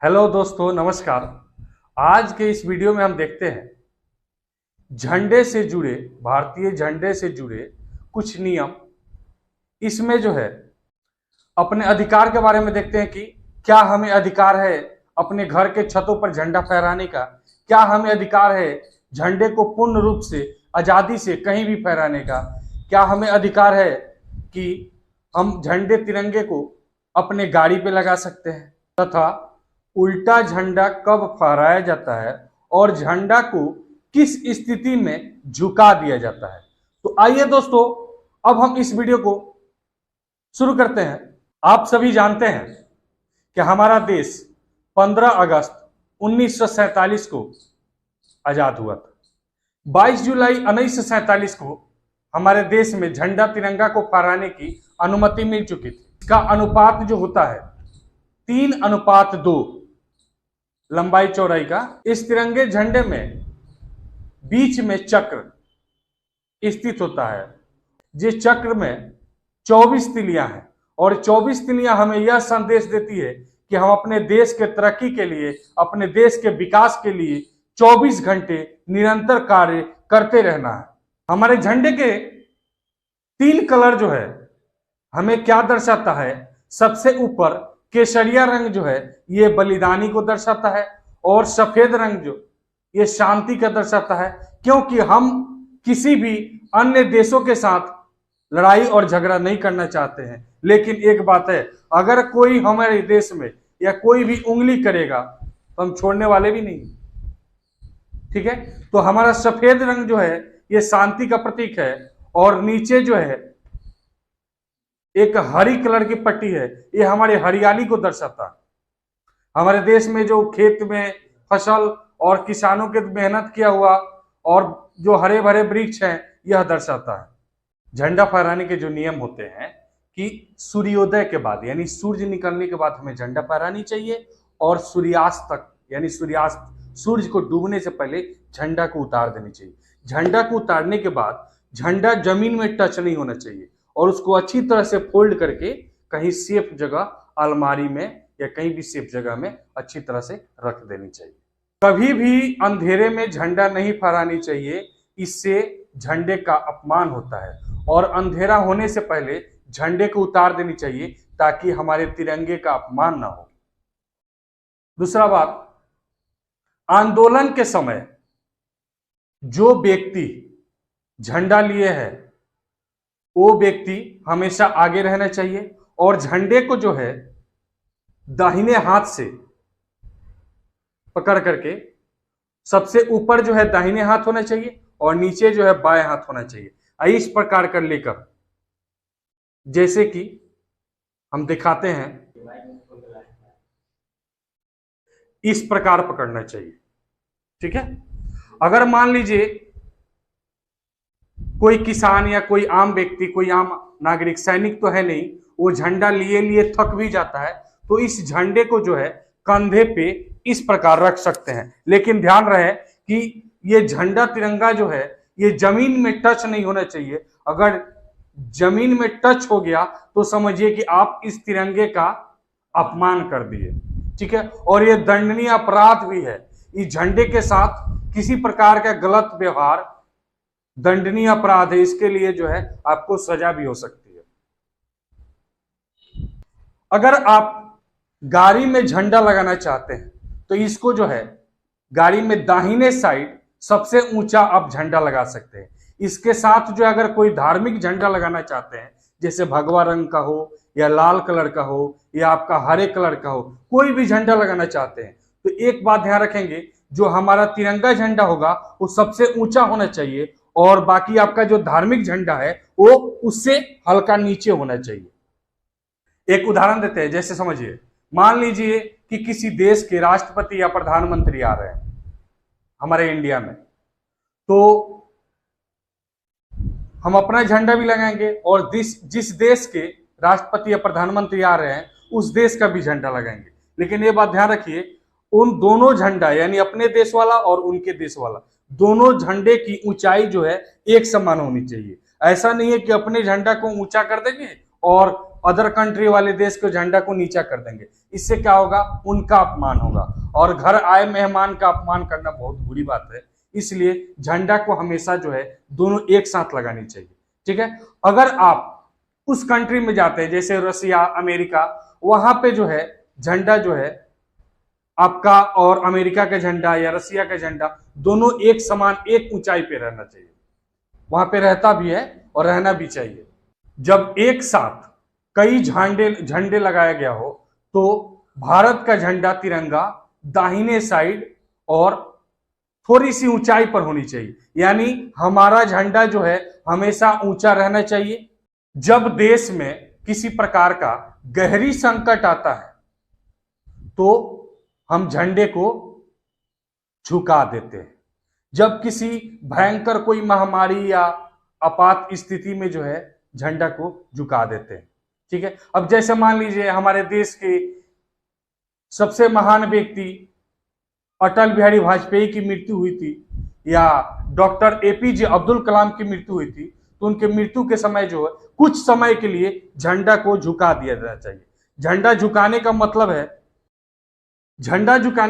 Hello दोस्तों, नमस्कार। आज के इस वीडियो में हम देखते हैं झंडे से जुड़े, भारतीय झंडे से जुड़े कुछ नियम। इसमें जो है अपने अधिकार के बारे में देखते हैं कि क्या हमें अधिकार है अपने घर के छतों पर झंडा फहराने का। क्या हमें अधिकार है झंडे को पूर्ण रूप से आज़ादी से कहीं भी फहराने का। क्या हमें अधिकार है कि हम झंडे तिरंगे को अपने गाड़ी पे लगा सकते हैं, तथा उल्टा झंडा कब फहराया जाता है और झंडा को किस स्थिति में झुका दिया जाता है। तो आइए दोस्तों, अब हम इस वीडियो को शुरू करते हैं। आप सभी जानते हैं कि हमारा देश 15 अगस्त 1947 को आजाद हुआ था। 22 जुलाई 1947 को हमारे देश में झंडा तिरंगा को फहराने की अनुमति मिल चुकी थी। इसका अनुपात जो होता है 3:2 लंबाई चौड़ाई का। इस तिरंगे झंडे में बीच में चक्र स्थित होता है। जिस चक्र में 24 तिलियां हैं और 24 तिलियां हमें यह संदेश देती है कि हम अपने देश के तरक्की के लिए, अपने देश के विकास के लिए 24 घंटे निरंतर कार्य करते रहना है। हमारे झंडे के 3 कलर जो है हमें क्या दर्शाता है। सबसे ऊपर केसरिया रंग जो है ये बलिदानी को दर्शाता है, और सफेद रंग जो ये शांति का दर्शाता है, क्योंकि हम किसी भी अन्य देशों के साथ लड़ाई और झगड़ा नहीं करना चाहते हैं। लेकिन एक बात है, अगर कोई हमारे देश में या कोई भी उंगली करेगा तो हम छोड़ने वाले भी नहीं। ठीक है, तो हमारा सफेद रंग जो है ये शांति का प्रतीक है, और नीचे जो है एक हरी कलर की पट्टी है, ये हमारी हरियाली को दर्शाता है। हमारे देश में जो खेत में फसल और किसानों के मेहनत किया हुआ और जो हरे भरे वृक्ष हैं यह दर्शाता है। झंडा फहराने के जो नियम होते हैं कि सूर्योदय के बाद यानी सूर्य निकलने के बाद हमें झंडा फहरानी चाहिए, और सूर्यास्त तक यानी सूर्य को डूबने से पहले झंडा को उतार देनी चाहिए। झंडा को उतारने के बाद झंडा जमीन में टच नहीं होना चाहिए, और उसको अच्छी तरह से फोल्ड करके कहीं सेफ जगह, अलमारी में या कहीं भी सेफ जगह में अच्छी तरह से रख देनी चाहिए। कभी भी अंधेरे में झंडा नहीं फहरानी चाहिए, इससे झंडे का अपमान होता है, और अंधेरा होने से पहले झंडे को उतार देनी चाहिए ताकि हमारे तिरंगे का अपमान ना हो। दूसरा बात, आंदोलन के समय जो व्यक्ति झंडा लिए है वो व्यक्ति हमेशा आगे रहना चाहिए, और झंडे को जो है दाहिने हाथ से पकड़ करके सबसे ऊपर जो है दाहिने हाथ होना चाहिए और नीचे जो है बाएं हाथ होना चाहिए। इस प्रकार कर लेकर, जैसे कि हम दिखाते हैं, इस प्रकार पकड़ना चाहिए। ठीक है, अगर मान लीजिए कोई किसान या कोई आम व्यक्ति, कोई आम नागरिक, सैनिक तो है नहीं, वो झंडा लिए लिए थक भी जाता है, तो इस झंडे को जो है कंधे पे इस प्रकार रख सकते हैं। लेकिन ध्यान रहे कि ये झंडा तिरंगा जो है ये जमीन में टच नहीं होना चाहिए। अगर जमीन में टच हो गया तो समझिए कि आप इस तिरंगे का अपमान कर दिए। ठीक है, और ये दंडनीय अपराध भी है। इस झंडे के साथ किसी प्रकार का गलत व्यवहार दंडनीय अपराध है, इसके लिए जो है आपको सजा भी हो सकती है। अगर आप गाड़ी में झंडा लगाना चाहते हैं तो इसको जो है गाड़ी में दाहिने साइड सबसे ऊंचा आप झंडा लगा सकते हैं। इसके साथ जो अगर कोई धार्मिक झंडा लगाना चाहते हैं, जैसे भगवा रंग का हो या लाल कलर का हो या आपका हरे कलर का हो, कोई भी झंडा लगाना चाहते हैं, तो एक बात ध्यान रखेंगे, जो हमारा तिरंगा झंडा होगा वो सबसे ऊंचा होना चाहिए, और बाकी आपका जो धार्मिक झंडा है वो उससे हल्का नीचे होना चाहिए। एक उदाहरण देते हैं, जैसे समझिए, मान लीजिए कि किसी देश के राष्ट्रपति या प्रधानमंत्री आ रहे हैं हमारे इंडिया में, तो हम अपना झंडा भी लगाएंगे और जिस देश के राष्ट्रपति या प्रधानमंत्री आ रहे हैं उस देश का भी झंडा लगाएंगे। लेकिन ये बात ध्यान रखिए, उन दोनों झंडा यानी अपने देश वाला और उनके देश वाला, दोनों झंडे की ऊंचाई जो है एक समान होनी चाहिए। ऐसा नहीं है कि अपने झंडा को ऊंचा कर देंगे और अदर कंट्री वाले देश के झंडा को नीचा कर देंगे। इससे क्या होगा, उनका अपमान होगा, और घर आए मेहमान का अपमान करना बहुत बुरी बात है। इसलिए झंडा को हमेशा जो है दोनों एक साथ लगानी चाहिए। ठीक है, अगर आप उस कंट्री में जाते हैं जैसे रसिया, अमेरिका, वहां पे जो है झंडा जो है आपका और अमेरिका का झंडा या रसिया का झंडा दोनों एक समान, एक ऊंचाई पे रहना चाहिए। वहां पे रहता भी है और रहना भी चाहिए। जब एक साथ कई झंडे लगाया गया हो तो भारत का झंडा, तिरंगा दाहिने साइड और थोड़ी सी ऊंचाई पर होनी चाहिए, यानी हमारा झंडा जो है हमेशा ऊंचा रहना चाहिए। जब देश में किसी प्रकार का गहरी संकट आता है तो हम झंडे को झुका देते हैं। जब किसी भयंकर कोई महामारी या आपात स्थिति में जो है झंडा को झुका देते हैं। ठीक है, अब जैसे मान लीजिए हमारे देश के सबसे महान व्यक्ति अटल बिहारी वाजपेयी की मृत्यु हुई थी या डॉक्टर एपीजे अब्दुल कलाम की मृत्यु हुई थी, तो उनके मृत्यु के समय जो है कुछ समय के लिए झंडा को झुका दिया जाना चाहिए। झंडा झुकाने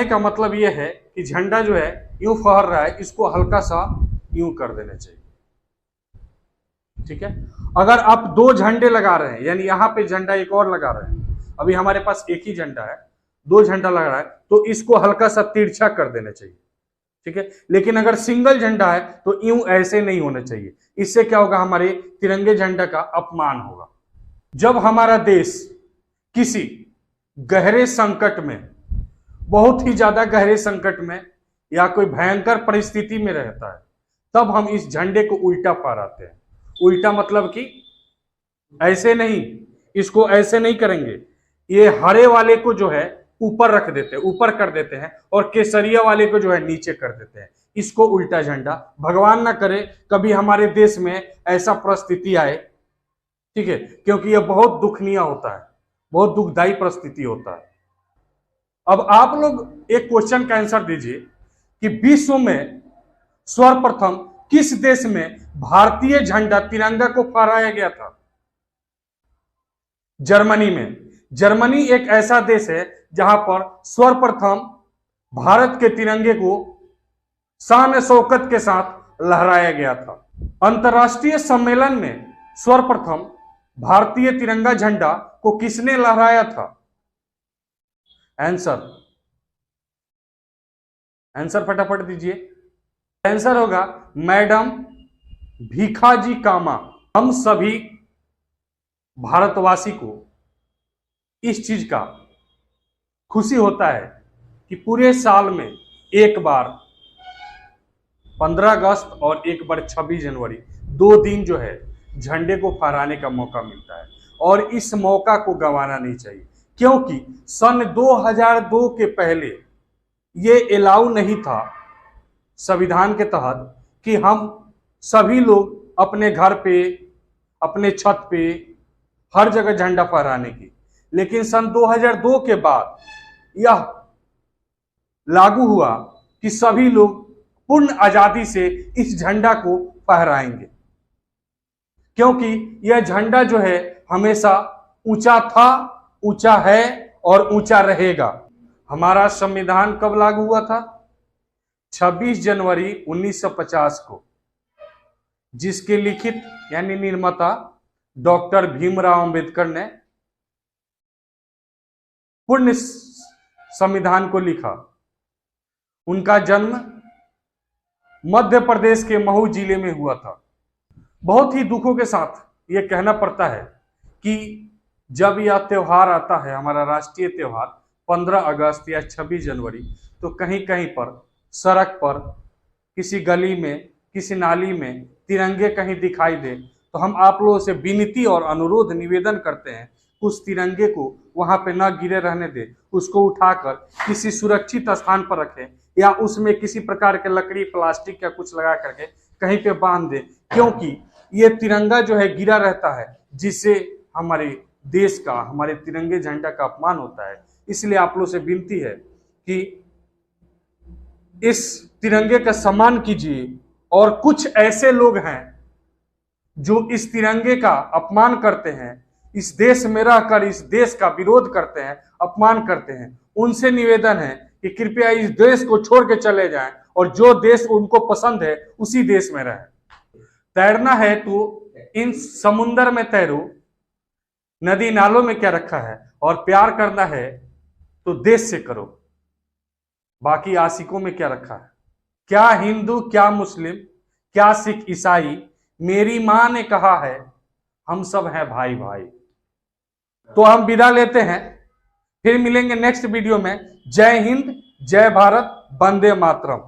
का मतलब यह है कि झंडा जो है यूं फहर रहा है, इसको हल्का सा यूं कर देना चाहिए। ठीक है, अगर आप दो झंडे लगा रहे हैं, यानी यहां पे झंडा एक और लगा रहे हैं, अभी हमारे पास एक ही झंडा है, दो झंडा लगा रहा है, तो इसको हल्का सा तिरछा कर देना चाहिए। ठीक है, लेकिन अगर सिंगल झंडा है तो यूं ऐसे नहीं होना चाहिए। इससे क्या होगा, हमारे तिरंगे झंडा का अपमान होगा। जब हमारा देश किसी गहरे संकट में, बहुत ही ज्यादा गहरे संकट में या कोई भयंकर परिस्थिति में रहता है, तब हम इस झंडे को उल्टा फहराते हैं। उल्टा मतलब कि ऐसे नहीं, इसको ऐसे नहीं करेंगे, ये हरे वाले को जो है ऊपर रख देते हैं, ऊपर कर देते हैं, और केसरिया वाले को जो है नीचे कर देते हैं। इसको उल्टा झंडा। भगवान ना करे कभी हमारे देश में ऐसा परिस्थिति आए, ठीक है, क्योंकि यह बहुत दुखनीय होता है, बहुत दुखदायी परिस्थिति होता है। अब आप लोग एक क्वेश्चन का आंसर दीजिए कि विश्व में सर्वप्रथम किस देश में भारतीय झंडा, तिरंगा को फहराया गया था? जर्मनी में। जर्मनी एक ऐसा देश है जहां पर सर्वप्रथम भारत के तिरंगे को शान शौकत के साथ लहराया गया था। अंतर्राष्ट्रीय सम्मेलन में सर्वप्रथम भारतीय तिरंगा झंडा को किसने लहराया था? आंसर फटाफट दीजिए। आंसर होगा मैडम भीखाजी कामा। हम सभी भारतवासी को इस चीज का खुशी होता है कि पूरे साल में एक बार 15 अगस्त और एक बार 26 जनवरी, 2 दिन जो है झंडे को फहराने का मौका मिलता है, और इस मौका को गंवाना नहीं चाहिए, क्योंकि सन 2002 के पहले ये अलाउ नहीं था संविधान के तहत कि हम सभी लोग अपने घर पे, अपने छत पे, हर जगह झंडा फहराने की। लेकिन सन 2002 के बाद यह लागू हुआ कि सभी लोग पूर्ण आजादी से इस झंडा को फहराएंगे, क्योंकि यह झंडा जो है हमेशा ऊंचा था, ऊंचा है और ऊंचा रहेगा। हमारा संविधान कब लागू हुआ था? 26 जनवरी 1950 को, जिसके लिखित यानी निर्माता डॉक्टर भीमराव अंबेडकर ने पूर्ण संविधान को लिखा। उनका जन्म मध्य प्रदेश के महू जिले में हुआ था। बहुत ही दुखों के साथ यह कहना पड़ता है कि जब यह त्योहार आता है, हमारा राष्ट्रीय त्योहार 15 अगस्त या 26 जनवरी, तो कहीं कहीं पर सड़क पर, किसी गली में, किसी नाली में तिरंगे कहीं दिखाई दे, तो हम आप लोगों से विनती और अनुरोध, निवेदन करते हैं उस तिरंगे को वहां पे न गिरे रहने दे, उसको उठाकर किसी सुरक्षित स्थान पर रखें, या उसमें किसी प्रकार के लकड़ी, प्लास्टिक या कुछ लगा करके कहीं पे बांध दे, क्योंकि ये तिरंगा जो है गिरा रहता है, जिससे हमारे देश का, हमारे तिरंगे झंडा का अपमान होता है। इसलिए आप लोगों से विनती है कि इस तिरंगे का सम्मान कीजिए। और कुछ ऐसे लोग हैं जो इस तिरंगे का अपमान करते हैं, इस देश में रहकर इस देश का विरोध करते हैं, अपमान करते हैं, उनसे निवेदन है कि कृपया इस देश को छोड़ के चले जाएं और जो देश उनको पसंद है उसी देश में रहें। तैरना है तो इन समुंदर में तैरो, नदी नालों में क्या रखा है, और प्यार करना है तो देश से करो, बाकी आशिकों में क्या रखा है। क्या हिंदू, क्या मुस्लिम, क्या सिख, ईसाई, मेरी मां ने कहा है हम सब हैं भाई भाई। तो हम विदा लेते हैं, फिर मिलेंगे नेक्स्ट वीडियो में। जय हिंद, जय भारत, वंदे मातरम।